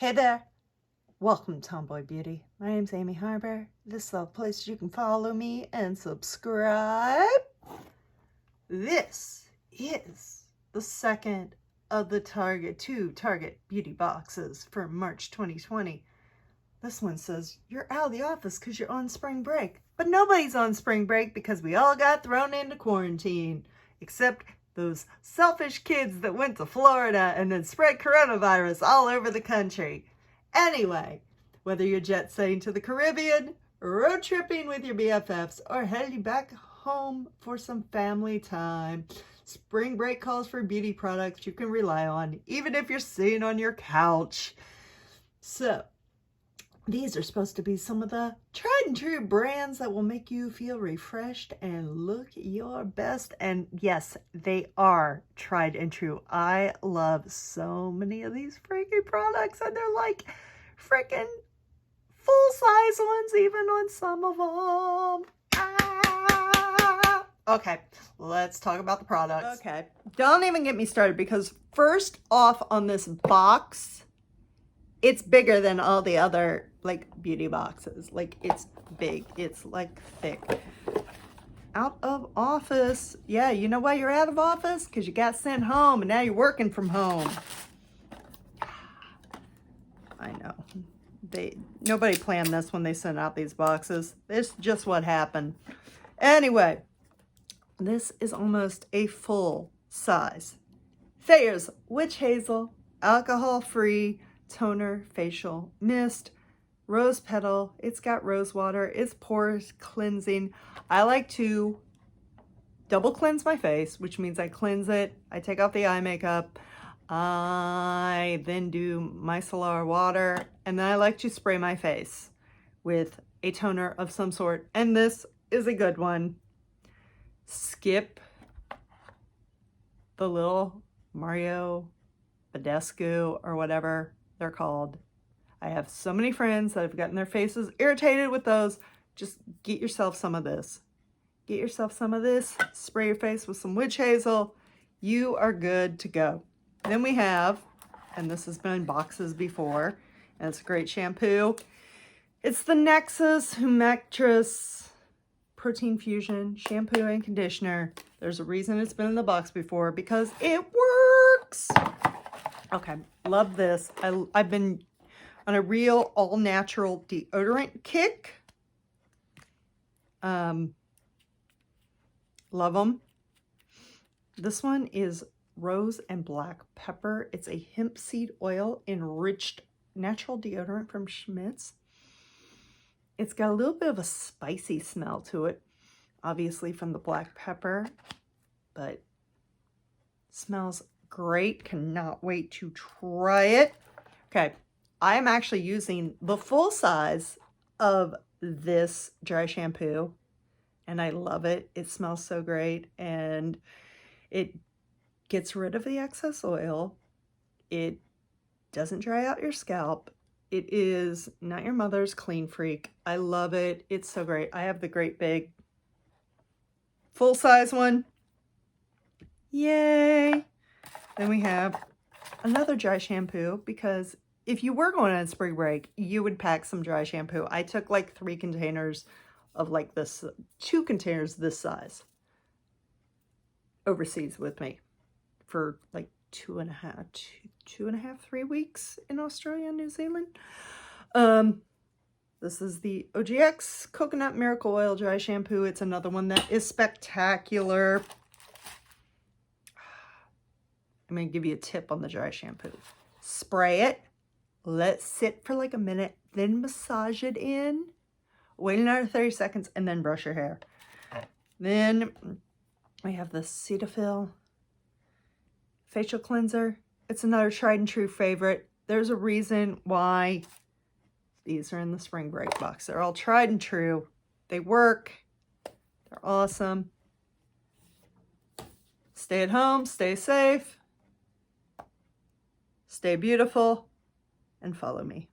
Hey there, welcome Tomboy Beauty. My name's Amy Harber. This is the place you can follow me and subscribe. This is the second of the two Target beauty boxes for March 2020. This one says you're out of the office because you're on spring break. But nobody's on spring break because we all got thrown into quarantine. Except those selfish kids that went to Florida and then spread coronavirus all over the country. Anyway, whether you're jet setting to the Caribbean, road tripping with your BFFs, or heading back home for some family time, spring break calls for beauty products you can rely on, even if you're sitting on your couch. So, these are supposed to be some of the tried and true brands that will make you feel refreshed and look your best. And yes, they are tried and true. I love so many of these freaking products, and they're like freaking full-size ones even on some of them. Okay, let's talk about the products. Okay, don't even get me started because first off on this box, it's bigger than all the other like beauty boxes. Like it's big, it's like thick. Out of office. Yeah, you know why you're out of office? Because you got sent home and now you're working from home. I know. Nobody planned this when they sent out these boxes. It's just what happened. Anyway, this is almost a full size Thayers Witch Hazel alcohol-free toner facial mist, rose petal. It's got rose water. It's pore cleansing. I like to double cleanse my face, which means I cleanse it. I take off the eye makeup. I then do micellar water, and then I like to spray my face with a toner of some sort. And this is a good one. Skip the little Mario Badescu or whatever they're called. I have so many friends that have gotten their faces irritated with those. Just get yourself some of this. Get yourself some of this. Spray your face with some witch hazel. You are good to go. Then we have, and this has been in boxes before, and it's a great shampoo. It's the Nexxus Humectress Protein Fusion Shampoo and Conditioner. There's a reason it's been in the box before, because it works. Okay, love this. I've been on a real all-natural deodorant kick. Love them. This one is rose and black pepper. It's a hemp seed oil enriched natural deodorant from Schmidt's. It's got a little bit of a spicy smell to it, obviously from the black pepper, but smells great. Cannot wait to try it. Okay, I am actually using the full size of this dry shampoo, and I love it. It smells so great, and it gets rid of the excess oil. It doesn't dry out your scalp. It is not your mother's clean freak. I love it. It's so great. I have the great big full size one. Yay! Then we have another dry shampoo, because if you were going on spring break, you would pack some dry shampoo. I took like 3 containers of like this, 2 containers this size overseas with me for like 3 weeks in Australia and New Zealand. This is the OGX Coconut Miracle Oil Dry Shampoo. It's another one that is spectacular. I'm going to give you a tip on the dry shampoo. Spray it, let it sit for like a minute, then massage it in, wait another 30 seconds, and then brush your hair. Then we have the Cetaphil facial cleanser. It's another tried and true favorite. There's a reason why these are in the spring break box. They're all tried and true. They work. They're awesome. Stay at home, stay safe, stay beautiful, and follow me.